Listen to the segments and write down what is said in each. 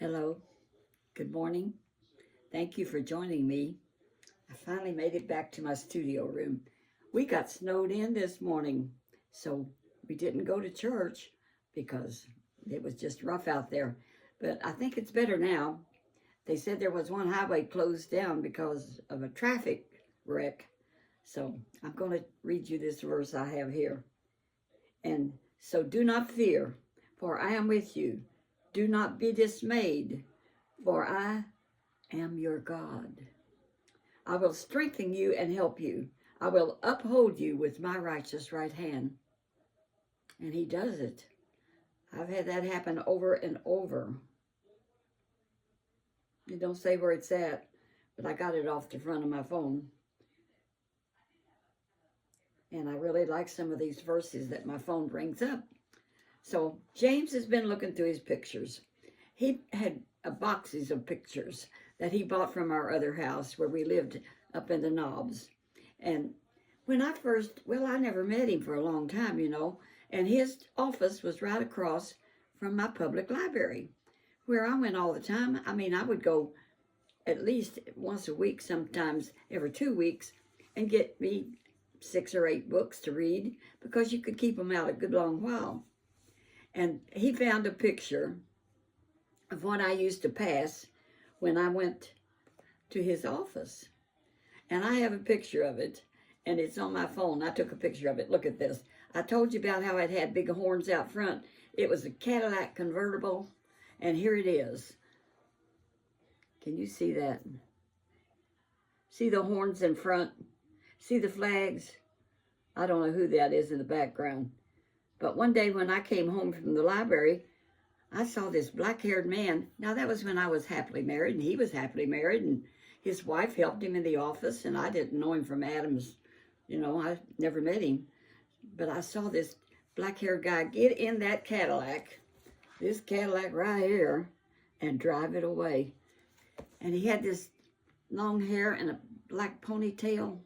Hello, good morning. Thank you for joining me. I finally made it back to my studio room. We got snowed in this morning, so we didn't go to church because it was just rough out there. But I think it's better now. They said there was one highway closed down because of a traffic wreck. So I'm going to read you this verse I have here. And so do not fear, for I am with you. Do not be dismayed, for I am your God. I will strengthen you and help you. I will uphold you with my righteous right hand. And he does it. I've had that happen over and over. It don't say where it's at, but I got it off the front of my phone. And I really like some of these verses that my phone brings up. So James has been looking through his pictures. He had boxes of pictures that he bought from our other house where we lived up in the Knobs. And when I never met him for a long time, and his office was right across from my public library where I went all the time. I mean, I would go at least once a week, sometimes every 2 weeks, and get me 6 or 8 books to read because you could keep them out a good long while. And he found a picture of what I used to pass when I went to his office. And I have a picture of it, and it's on my phone. I took a picture of it. Look at this. I told you about how it had big horns out front. It was a Cadillac convertible, and here it is. Can you see that? See the horns in front? See the flags? I don't know who that is in the background. But one day when I came home from the library, I saw this black-haired man. Now, that was when I was happily married, and he was happily married, and his wife helped him in the office, and I didn't know him from Adam's. I never met him. But I saw this black-haired guy get in that Cadillac, this Cadillac right here, and drive it away. And he had this long hair and a black ponytail,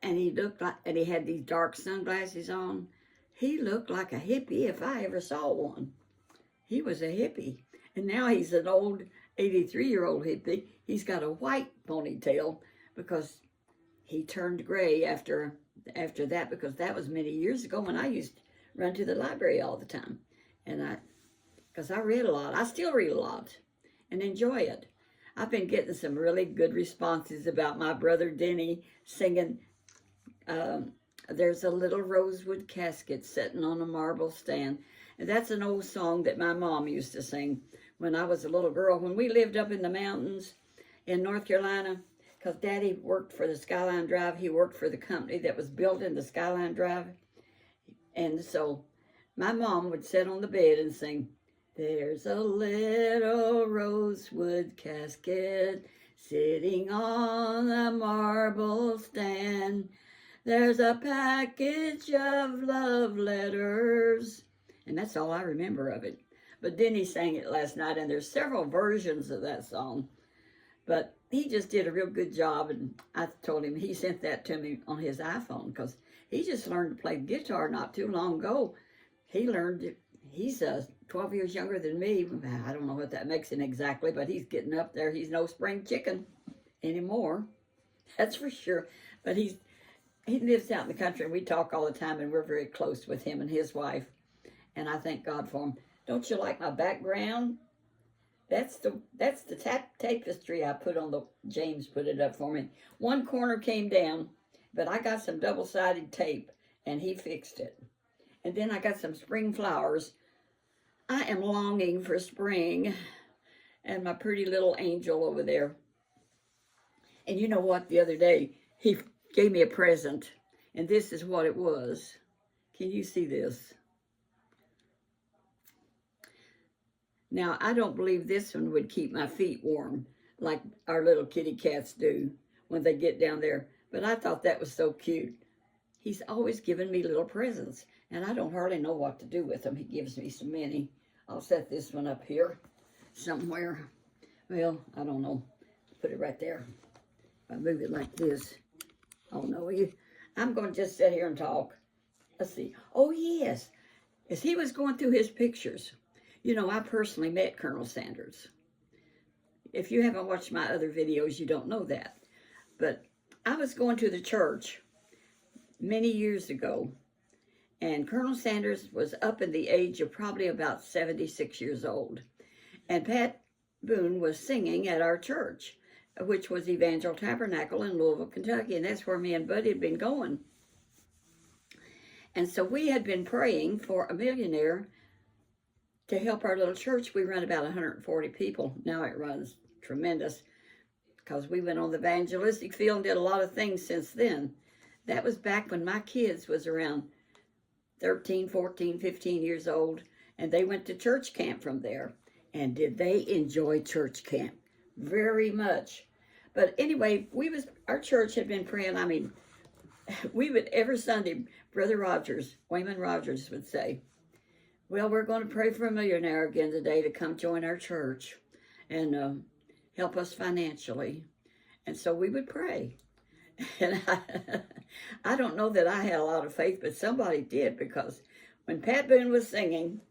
and he had these dark sunglasses on. He looked like a hippie if I ever saw one. He was a hippie. And now he's an old 83-year-old hippie. He's got a white ponytail because he turned gray after that, because that was many years ago when I used to run to the library all the time. And because I read a lot. I still read a lot and enjoy it. I've been getting some really good responses about my brother Denny singing There's a Little Rosewood Casket Sitting on a Marble Stand. And that's an old song that my mom used to sing when I was a little girl. When we lived up in the mountains in North Carolina, because Daddy worked for the Skyline Drive. He worked for the company that was building the Skyline Drive. And so my mom would sit on the bed and sing, There's a little rosewood casket sitting on a marble stand. There's a package of love letters. And that's all I remember of it. But Denny sang it last night, and there's several versions of that song. But he just did a real good job, and I told him he sent that to me on his iPhone because he just learned to play guitar not too long ago. He learned it. He's 12 years younger than me. I don't know what that makes him exactly, but he's getting up there. He's no spring chicken anymore. That's for sure. But he lives out in the country, and we talk all the time, and we're very close with him and his wife. And I thank God for him. Don't you like my background? That's the tapestry I put on James put it up for me. One corner came down, but I got some double-sided tape, and he fixed it. And then I got some spring flowers. I am longing for spring, and my pretty little angel over there. And you know what? The other day, he gave me a present, and this is what it was. Can you see this? Now, I don't believe this one would keep my feet warm like our little kitty cats do when they get down there. But I thought that was so cute. He's always given me little presents, and I don't hardly know what to do with them. He gives me so many. I'll set this one up here somewhere. Well, I don't know. Put it right there. If I move it like this. Oh, no. I'm going to just sit here and talk. Let's see. Oh, yes. As he was going through his pictures, You know, I personally met Colonel Sanders. If you haven't watched my other videos, you don't know that. But I was going to the church many years ago, and Colonel Sanders was up in the age of probably about 76 years old. And Pat Boone was singing at our church, which was Evangel Tabernacle in Louisville, Kentucky, and that's where me and Buddy had been going. And so we had been praying for a millionaire to help our little church. We run about 140 people. Now it runs tremendous because we went on the evangelistic field and did a lot of things since then. That was back when my kids was around 13, 14, 15 years old, and they went to church camp from there. And did they enjoy church camp? Very much. But anyway, our church had been praying. I mean, we would, every Sunday, Brother Rogers, Wayman Rogers would say, well, we're going to pray for a millionaire again today to come join our church and help us financially. And so we would pray. And I don't know that I had a lot of faith, but somebody did, because when Pat Boone was singing,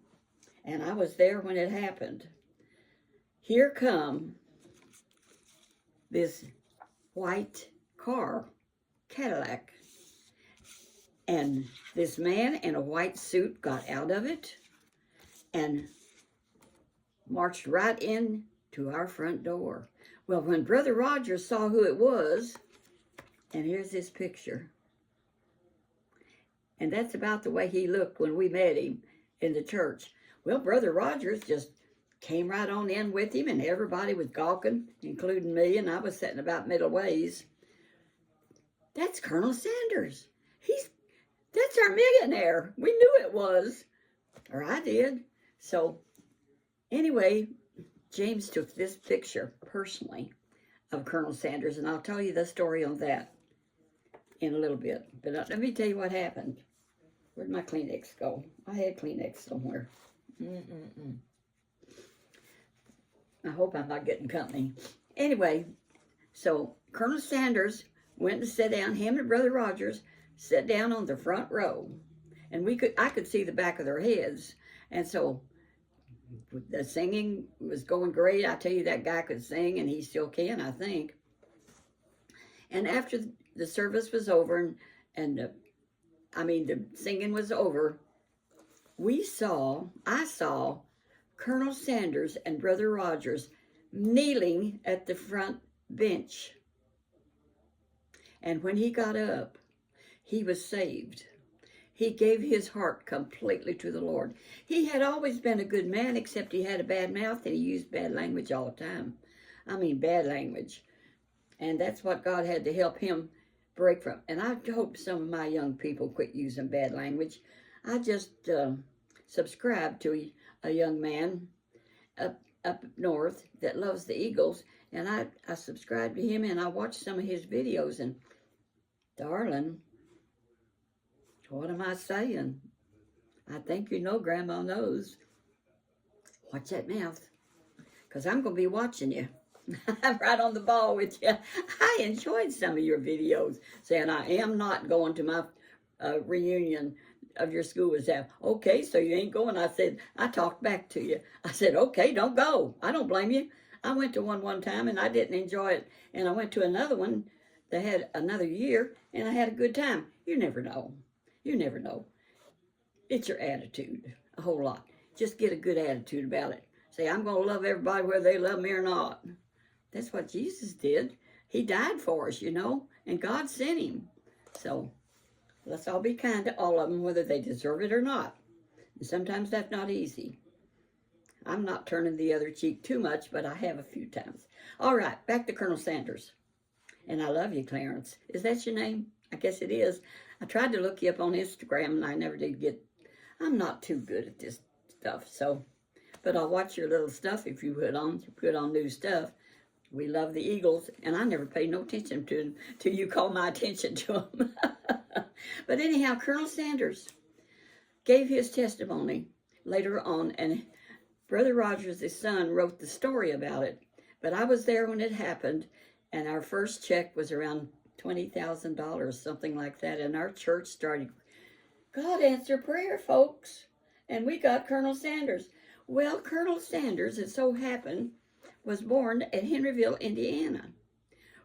and I was there when it happened, here come this white car, Cadillac, and this man in a white suit got out of it and marched right in to our front door. Well, when Brother Rogers saw who it was, and here's this picture, and that's about the way he looked when we met him in the church. Well, Brother Rogers just came right on in with him, and everybody was gawking, including me, and I was sitting about middle ways. That's Colonel Sanders. That's our millionaire. We knew it was, or I did. So anyway, James took this picture personally of Colonel Sanders, and I'll tell you the story on that in a little bit. But let me tell you what happened. Where'd my Kleenex go? I had Kleenex somewhere. I hope I'm not getting company. Anyway, so Colonel Sanders went to sit down. Him and Brother Rogers sat down on the front row, and I could see the back of their heads. And so the singing was going great. I tell you, that guy could sing, and he still can, I think. And after the service was over, and the singing was over, I saw Colonel Sanders and Brother Rogers kneeling at the front bench. And when he got up, he was saved. He gave his heart completely to the Lord. He had always been a good man, except he had a bad mouth and he used bad language all the time. I mean, bad language. And that's what God had to help him break from. And I hope some of my young people quit using bad language. I just subscribed to a young man up north that loves the Eagles, and I subscribed to him, and I watched some of his videos, and darling, what am I saying? I think you know Grandma knows. Watch that mouth, because I'm going to be watching you. I'm right on the ball with you. I enjoyed some of your videos, saying I am not going to my reunion of your school was that. Okay, so you ain't going. I said, I talked back to you. I said, okay, don't go. I don't blame you. I went to one time and I didn't enjoy it. And I went to another one that had another year and I had a good time. You never know. You never know. It's your attitude, a whole lot. Just get a good attitude about it. Say, I'm going to love everybody whether they love me or not. That's what Jesus did. He died for us, you know, and God sent him. So let's all be kind to all of them, whether they deserve it or not. And sometimes that's not easy. I'm not turning the other cheek too much, but I have a few times. All right, back to Colonel Sanders. And I love you, Clarence. Is that your name? I guess it is. I tried to look you up on Instagram, and I never did get... I'm not too good at this stuff, so... But I'll watch your little stuff if you put on new stuff. We love the Eagles, and I never paid no attention to them till you called my attention to them. But anyhow, Colonel Sanders gave his testimony later on, and Brother Rogers, his son, wrote the story about it. But I was there when it happened, and our first check was around $20,000, something like that, and our church started. God answered prayer, folks, and we got Colonel Sanders. Well, Colonel Sanders, it so happened, was born at Henryville, Indiana,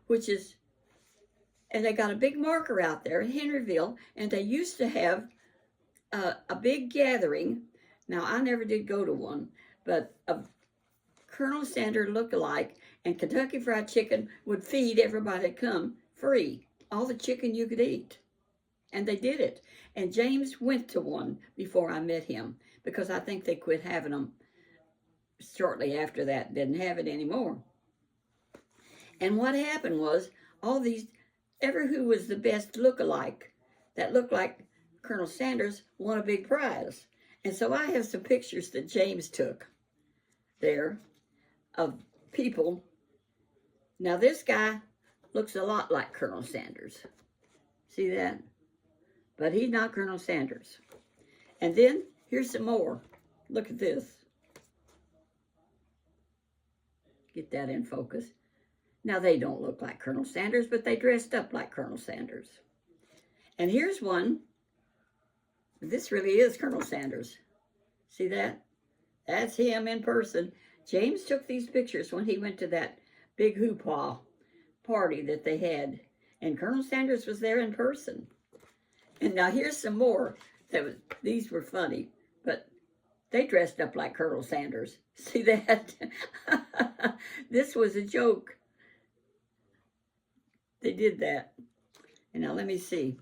which is, and they got a big marker out there in Henryville, and they used to have a big gathering. Now, I never did go to one, but of Colonel Sanders look-alike, and Kentucky Fried Chicken would feed everybody that come free, all the chicken you could eat. And they did it. And James went to one before I met him, because I think they quit having them shortly after that, didn't have it anymore. And what happened was, all these, ever who was the best look-alike, that looked like Colonel Sanders, won a big prize. And so I have some pictures that James took there of people. Now this guy looks a lot like Colonel Sanders. See that? But he's not Colonel Sanders. And then here's some more. Look at this. Get that in focus. Now they don't look like Colonel Sanders, but they dressed up like Colonel Sanders. And here's one. This really is Colonel Sanders. See that? That's him in person. James took these pictures when he went to that big hoopla party that they had. And Colonel Sanders was there in person. And now here's some more. These were funny, but they dressed up like Colonel Sanders. See that? This was a joke. They did that. And now let me see.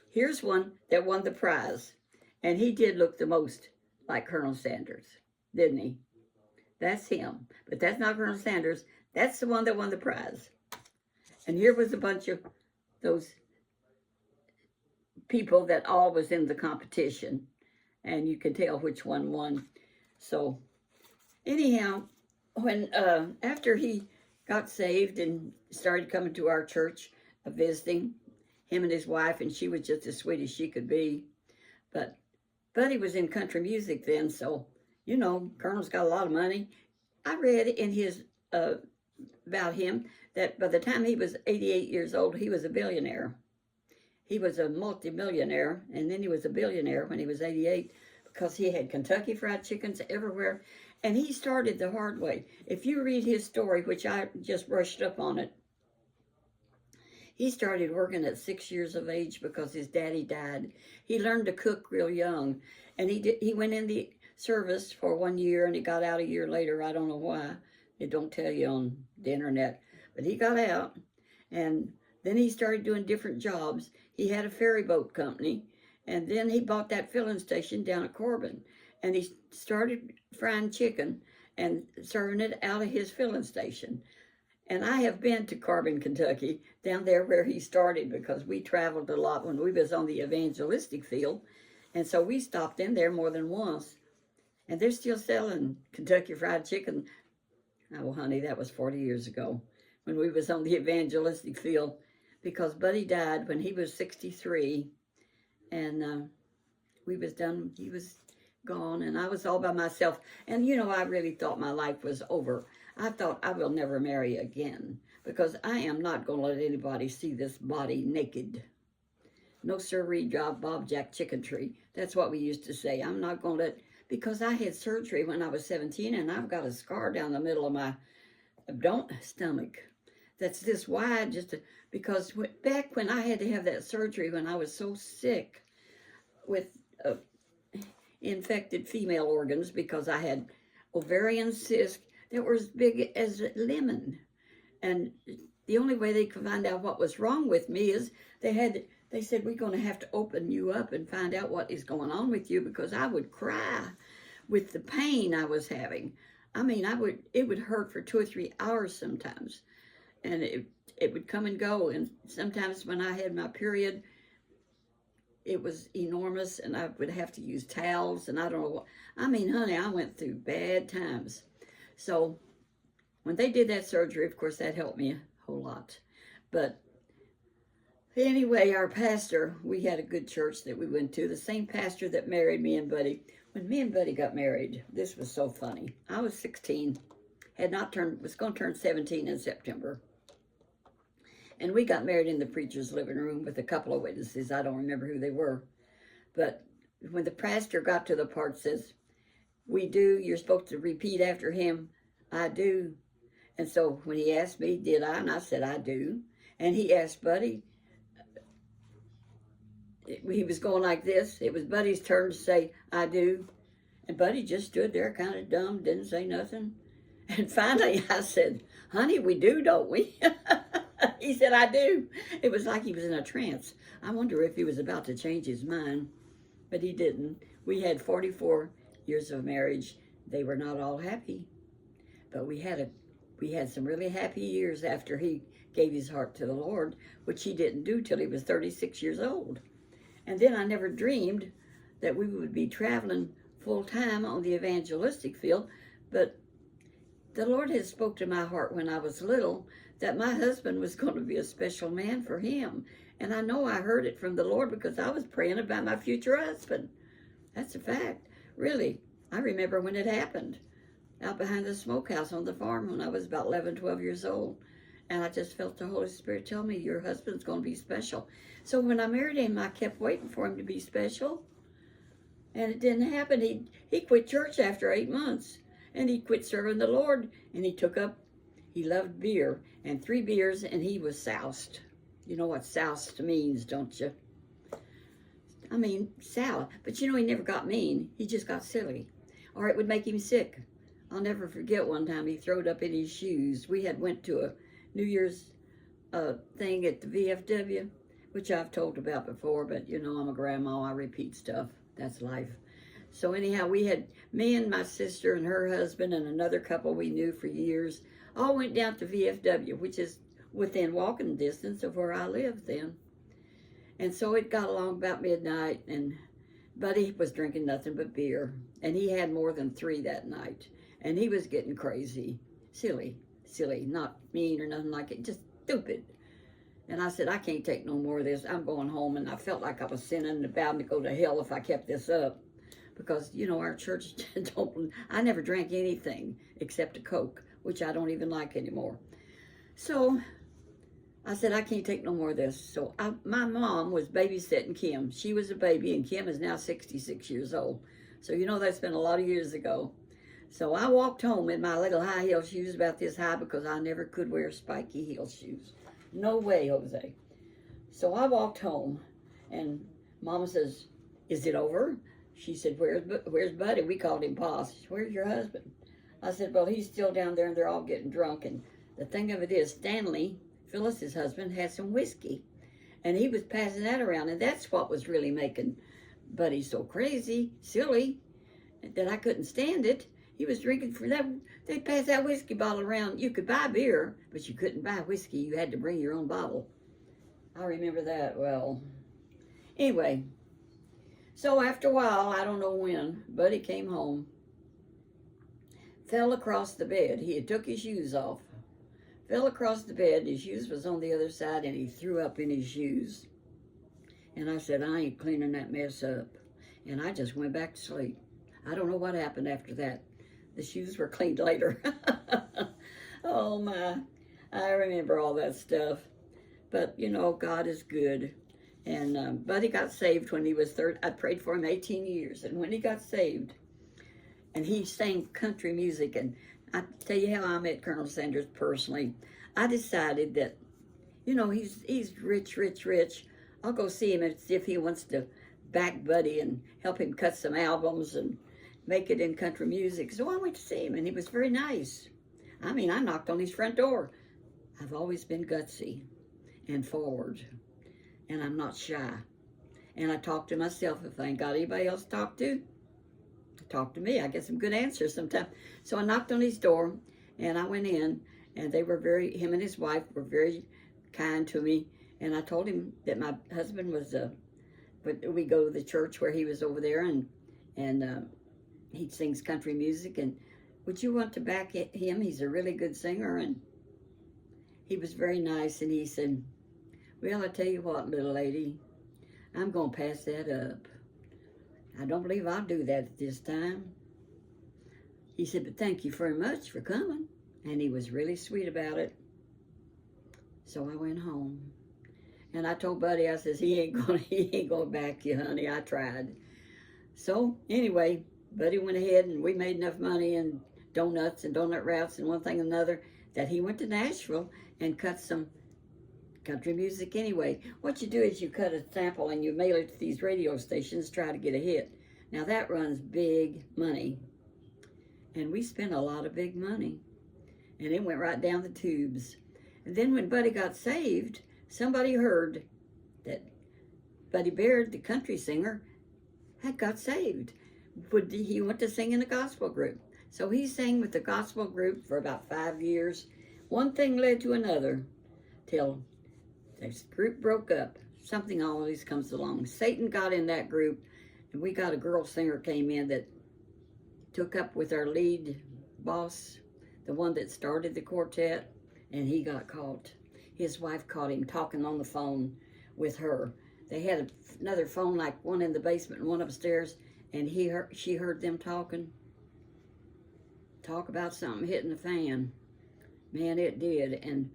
Here's one that won the prize. And he did look the most like Colonel Sanders, didn't he? That's him. But that's not Colonel Sanders. That's the one that won the prize. And here was a bunch of those people that all was in the competition. And you could tell which one won. So anyhow, when after he got saved and started coming to our church, visiting, him and his wife, and she was just as sweet as she could be. But Buddy was in country music then, so, you know, Colonel's got a lot of money. I read in his, about him, that by the time he was 88 years old, he was a billionaire. He was a multimillionaire, and then he was a billionaire when he was 88, because he had Kentucky Fried Chickens everywhere, and he started the hard way. If you read his story, which I just brushed up on it, he started working at 6 years of age because his daddy died. He learned to cook real young, and he went in the service for 1 year, and he got out a year later. I don't know why. It don't tell you on the internet, but he got out, and then he started doing different jobs. He had a ferry boat company, and then he bought that filling station down at Corbin, and he started frying chicken and serving it out of his filling station. And I have been to Corbin, Kentucky, down there where he started, because we traveled a lot when we was on the evangelistic field. And so we stopped in there more than once. And they're still selling Kentucky Fried Chicken. Oh, honey, that was 40 years ago when we was on the evangelistic field, because Buddy died when he was 63. And he was gone, and I was all by myself. And, you know, I really thought my life was over. I thought I will never marry again, because I am not going to let anybody see this body naked. No sirree, job, Bob Jack chicken tree. That's what we used to say. I'm not going to let, because I had surgery when I was 17, and I've got a scar down the middle of my stomach that's this wide, because back when I had to have that surgery, when I was so sick with infected female organs, because I had ovarian cyst that were as big as a lemon. And the only way they could find out what was wrong with me is they said, we're going to have to open you up and find out what is going on with you, because I would cry with the pain I was having. I mean, it would hurt for 2 or 3 hours sometimes. And it would come and go. And sometimes when I had my period, it was enormous, and I would have to use towels, and I don't know what. I mean, honey, I went through bad times. So when they did that surgery, of course, that helped me a whole lot. But anyway, our pastor, we had a good church that we went to, the same pastor that married me and Buddy. When me and Buddy got married, this was so funny. I was 16, was going to turn 17 in September. And we got married in the preacher's living room with a couple of witnesses. I don't remember who they were. But when the pastor got to the part, says, we do. You're supposed to repeat after him, I do. And so when he asked me, did I? And I said, I do. And he asked Buddy, he was going like this. It was Buddy's turn to say, I do. And Buddy just stood there kind of dumb, didn't say nothing. And finally I said, honey, we do, don't we? He said, I do. It was like he was in a trance. I wonder if he was about to change his mind, but he didn't. We had 44 years of marriage. They were not all happy, but we had some really happy years after he gave his heart to the Lord, which he didn't do till he was 36 years old. And then I never dreamed that we would be traveling full time on the evangelistic field, but the Lord had spoke to my heart when I was little that my husband was going to be a special man for him. And I know I heard it from the Lord because I was praying about my future husband. That's a fact. Really, I remember when it happened out behind the smokehouse on the farm when I was about 11, 12 years old. And I just felt the Holy Spirit tell me, your husband's going to be special. So when I married him, I kept waiting for him to be special. And it didn't happen. He quit church after 8 months. And he quit serving the Lord. And he loved beer. And 3 beers and he was soused. You know what soused means, don't you? I mean, sour. But you know, he never got mean. He just got silly. Or it would make him sick. I'll never forget one time he throwed up in his shoes. We had went to a New Year's thing at the VFW, which I've told about before, but you know, I'm a grandma, I repeat stuff. That's life. So anyhow, we had, me and my sister and her husband and another couple we knew for years, all went down to VFW, which is within walking distance of where I lived then. And so it got along about midnight, and Buddy was drinking nothing but beer, and he had more than 3 that night, and he was getting crazy, silly, not mean or nothing like it, just stupid. And I said, I can't take no more of this. I'm going home. And I felt like I was sinning and bound to go to hell if I kept this up. Because, you know, our church I never drank anything except a Coke, which I don't even like anymore. So I said, I can't take no more of this. So my mom was babysitting Kim. She was a baby, and Kim is now 66 years old. So, you know, that's been a lot of years ago. So I walked home in my little high heel shoes about this high because I never could wear spiky heel shoes. No way, Jose. So I walked home, and Mama says, is it over? She said, where's Buddy? We called him Pa. She said, where's your husband? I said, well, he's still down there, and they're all getting drunk. And the thing of it is, Stanley, Phyllis's husband, had some whiskey, and he was passing that around, and that's what was really making Buddy so crazy, silly, that I couldn't stand it. He was drinking from that. They passed that whiskey bottle around. You could buy beer, but you couldn't buy whiskey. You had to bring your own bottle. I remember that well. Anyway, so after a while, I don't know when, Buddy came home, fell across the bed. He had took his shoes off, fell across the bed. His shoes was on the other side, and he threw up in his shoes. And I said, I ain't cleaning that mess up. And I just went back to sleep. I don't know what happened after that. The shoes were cleaned later. Oh my, I remember all that stuff. But you know, God is good. And Buddy got saved when he was 30. I prayed for him 18 years. And when he got saved, and he sang country music, and I tell you how I met Colonel Sanders personally. I decided that, you know, he's rich. I'll go see him and see if he wants to back Buddy and help him cut some albums and make it in country music. So I went to see him, and he was very nice. I mean, I knocked on his front door. I've always been gutsy and forward, and I'm not shy. And I talk to myself. If I ain't got anybody else to talk to me. I get some good answers sometimes. So I knocked on his door, and I went in, and they were him and his wife were very kind to me. And I told him that my husband was, but we go to the church where he was over there, and he sings country music, and would you want to back him? He's a really good singer. And he was very nice, and he said, well, I tell you what, little lady, I'm going to pass that up. I don't believe I'll do that at this time. He said, but thank you very much for coming. And he was really sweet about it. So I went home. And I told Buddy, I says, he ain't gonna back you, honey. I tried. So anyway, Buddy went ahead and we made enough money and donuts and donut routes and one thing and another that he went to Nashville and cut some country music anyway. What you do is you cut a sample and you mail it to these radio stations, try to get a hit. Now that runs big money. And we spent a lot of big money. And it went right down the tubes. And then when Buddy got saved, somebody heard that Buddy Baird, the country singer, had got saved. He went to sing in a gospel group. So he sang with the gospel group for about 5 years. One thing led to another till this group broke up. Something always comes along. Satan got in that group, and we got a girl singer came in that took up with our lead boss, the one that started the quartet, and he got caught. His wife caught him talking on the phone with her. They had another phone, like one in the basement and one upstairs, and she heard them talk about something hitting the fan. Man, it did, and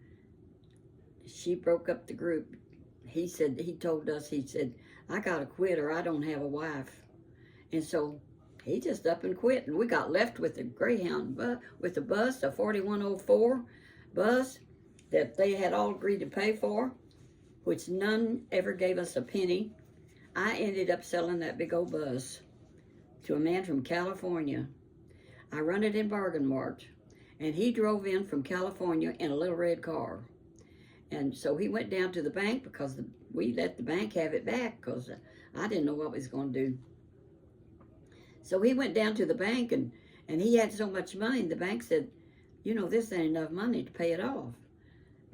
she broke up the group. He told us, I gotta quit or I don't have a wife. And so he just up and quit, and we got left with the Greyhound with the bus, a 4104 bus that they had all agreed to pay for, which none ever gave us a penny. I ended up selling that big old bus to a man from California. I run it in Bargain Mart, and he drove in from California in a little red car. And so he went down to the bank because we let the bank have it back because I didn't know what we was going to do. So he went down to the bank, and he had so much money, and the bank said, this ain't enough money to pay it off.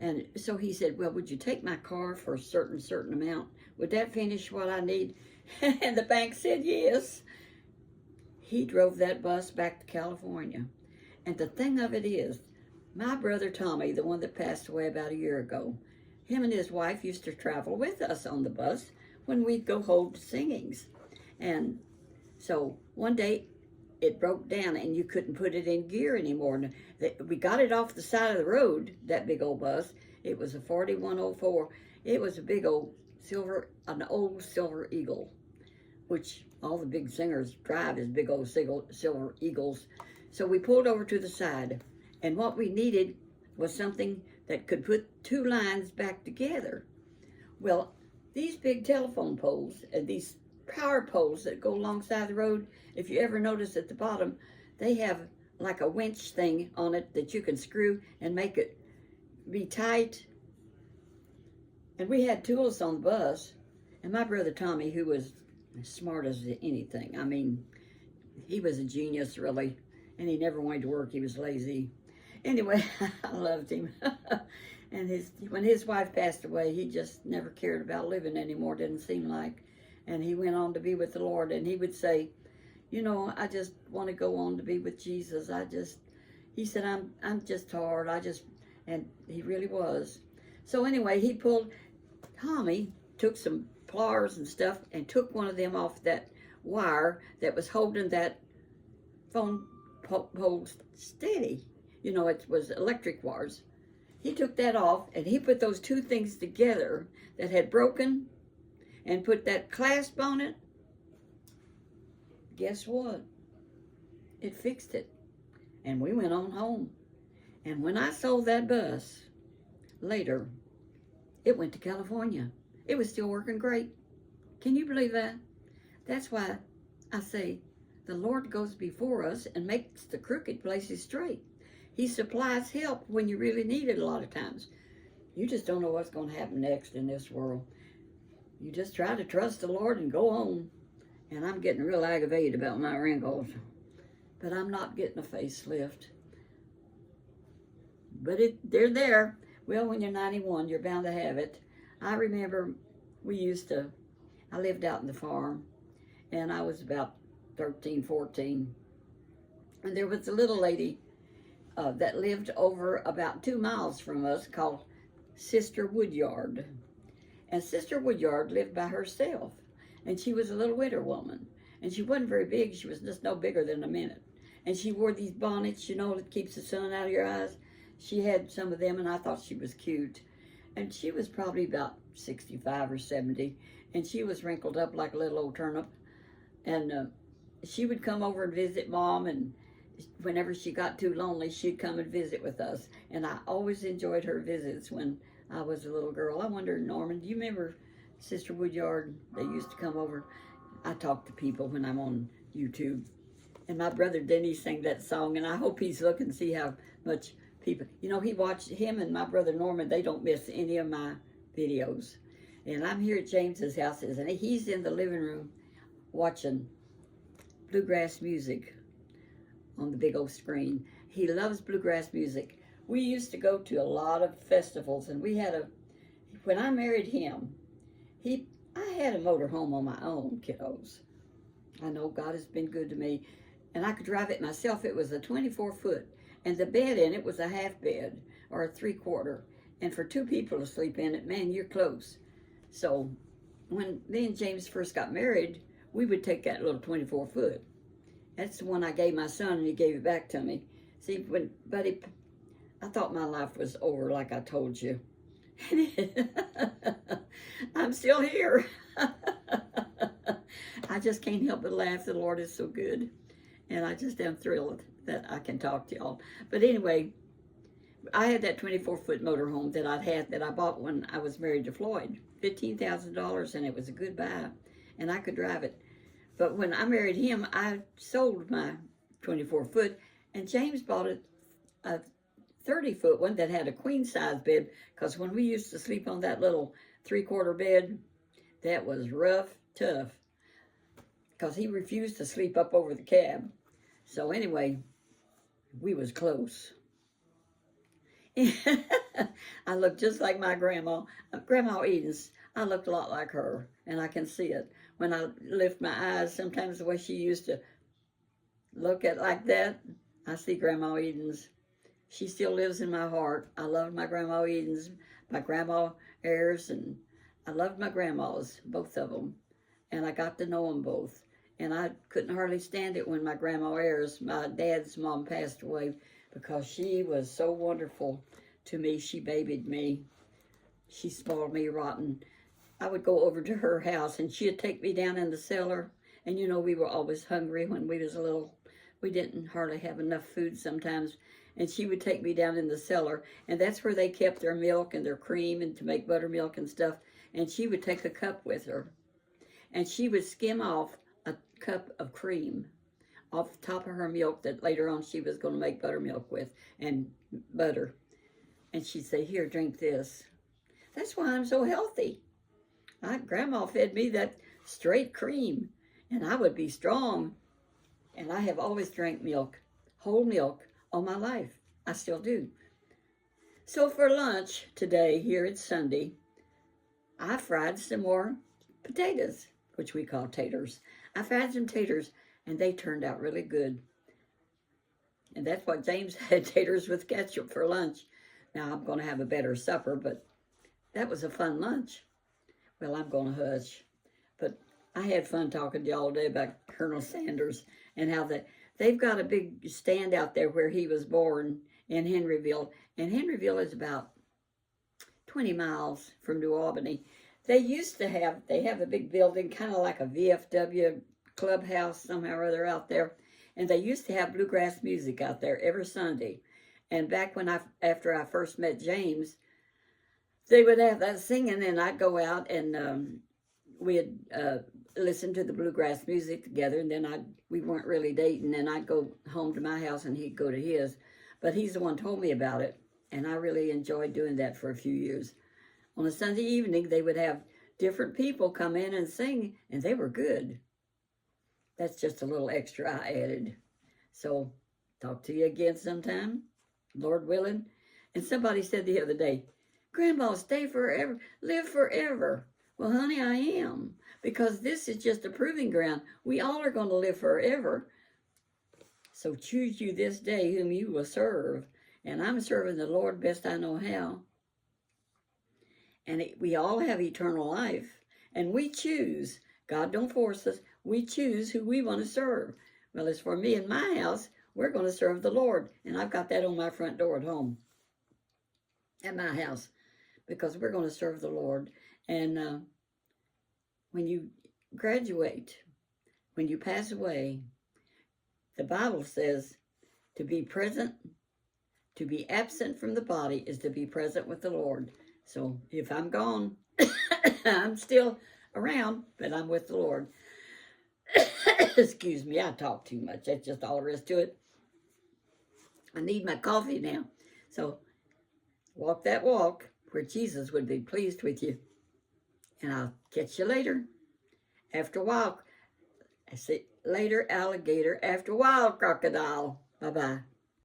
And so he said, well, would you take my car for a certain amount? Would that finish what I need? And the bank said yes. He drove that bus back to California. And the thing of it is, my brother Tommy, the one that passed away about a year ago, him and his wife used to travel with us on the bus when we'd go hold singings. And so one day it broke down and you couldn't put it in gear anymore. And we got it off the side of the road, that big old bus. It was a 4104. It was a big old an old Silver Eagle, which all the big singers drive is big old Silver Eagles. So we pulled over to the side, and what we needed was something that could put two lines back together. Well, these big telephone poles and these power poles that go alongside the road, if you ever notice at the bottom, they have like a winch thing on it that you can screw and make it be tight. And we had tools on the bus, and my brother Tommy, who was as smart as anything, I mean, he was a genius, really, and he never wanted to work. He was lazy. Anyway, I loved him. And when his wife passed away, he just never cared about living anymore, didn't seem like. And he went on to be with the Lord, and he would say, I just want to go on to be with Jesus. He said, I'm just tired. And he really was. So anyway, Tommy took some pliers and stuff and took one of them off that wire that was holding that phone pole steady. It was electric wires. He took that off and he put those two things together that had broken and put that clasp on it. Guess what? It fixed it. And we went on home. And when I sold that bus later, it went to California. It was still working great. Can you believe that? That's why I say the Lord goes before us and makes the crooked places straight. He supplies help when you really need it a lot of times. You just don't know what's going to happen next in this world. You just try to trust the Lord and go on. And I'm getting real aggravated about my wrinkles. But I'm not getting a facelift. But they're there. Well, when you're 91, you're bound to have it. I remember I lived out in the farm, and I was about 13, 14. And there was a little lady that lived over about 2 miles from us called Sister Woodyard. And Sister Woodyard lived by herself. And she was a little widow woman. And she wasn't very big. She was just no bigger than a minute. And she wore these bonnets, that keeps the sun out of your eyes. She had some of them, and I thought she was cute. And she was probably about 65 or 70. And she was wrinkled up like a little old turnip. And she would come over and visit Mom, and whenever she got too lonely, she'd come and visit with us. And I always enjoyed her visits when I was a little girl. I wonder, Norman, do you remember Sister Woodyard? They used to come over. I talk to people when I'm on YouTube. And my brother Denny sang that song, and I hope he's looking to see how much people, he watched him and my brother Norman. They don't miss any of my videos. And I'm here at James's house, and he's in the living room watching bluegrass music on the big old screen. He loves bluegrass music. We used to go to a lot of festivals, and when I married him, I had a motor home on my own, kiddos. I know God has been good to me, and I could drive it myself. It was a 24-foot, and the bed in it was a half bed or a 3/4. And for 2 people to sleep in it, man, you're close. So when me and James first got married, we would take that little 24-foot. That's the one I gave my son, and he gave it back to me. See, Buddy, I thought my life was over, like I told you. I'm still here. I just can't help but laugh. The Lord is so good. And I just am thrilled that I can talk to y'all. But anyway, I had that 24-foot motorhome that I bought when I was married to Floyd. $15,000, and it was a good buy. And I could drive it. But when I married him, I sold my 24-foot, and James bought a 30-foot one that had a queen-size bed, because when we used to sleep on that little 3/4 bed, that was rough, tough, because he refused to sleep up over the cab. So anyway, we was close. I looked just like my Grandma Edens. I looked a lot like her, and I can see it. When I lift my eyes, sometimes the way she used to look at like that, I see Grandma Edens. She still lives in my heart. I loved my Grandma Edens, my Grandma Ayers, and I loved my grandmas, both of them. And I got to know them both. And I couldn't hardly stand it when my Grandma Ayers, my dad's mom, passed away, because she was so wonderful to me. She babied me. She spoiled me rotten. I would go over to her house, and she'd take me down in the cellar. And we were always hungry when we was little. We didn't hardly have enough food sometimes. And she would take me down in the cellar, and that's where they kept their milk and their cream and to make buttermilk and stuff. And she would take a cup with her, and she would skim off a cup of cream off the top of her milk that later on she was going to make buttermilk with, and butter. And she'd say, "Here, drink this." That's why I'm so healthy. Grandma fed me that straight cream, and I would be strong. And I have always drank milk, whole milk, all my life. I still do. So for lunch today, here it's Sunday, I fried some more potatoes, which we call taters. I fried some taters, and they turned out really good. And that's what James had, taters with ketchup for lunch. Now I'm going to have a better supper, but that was a fun lunch. Well, I'm going to hush. But I had fun talking to y'all today about Colonel Sanders and how they've got a big stand out there where he was born in Henryville. And Henryville is about 20 miles from New Albany. They have a big building, kind of like a VFW clubhouse somehow or other out there. And they used to have bluegrass music out there every Sunday. And back after I first met James, they would have that singing, and I'd go out and we'd listen to the bluegrass music together. And then we weren't really dating, and I'd go home to my house and he'd go to his. But he's the one who told me about it, and I really enjoyed doing that for a few years. On a Sunday evening, they would have different people come in and sing, and they were good. That's just a little extra I added. So, talk to you again sometime, Lord willing. And somebody said the other day, "Grandma, stay forever, live forever." Well, honey, I am, because this is just a proving ground. We all are going to live forever. So choose you this day whom you will serve. And I'm serving the Lord best I know how. And we all have eternal life. And we choose. God don't force us. We choose who we want to serve. Well, as for me and my house, we're going to serve the Lord. And I've got that on my front door at home. At my house. Because we're going to serve the Lord. And when you graduate, when you pass away, the Bible says to be present, to be absent from the body is to be present with the Lord. So if I'm gone, I'm still around, but I'm with the Lord. Excuse me, I talk too much. That's just all there is to it. I need my coffee now. So walk that walk where Jesus would be pleased with you. And I'll catch you later. After a while, I say later, alligator. After a while, crocodile. Bye-bye.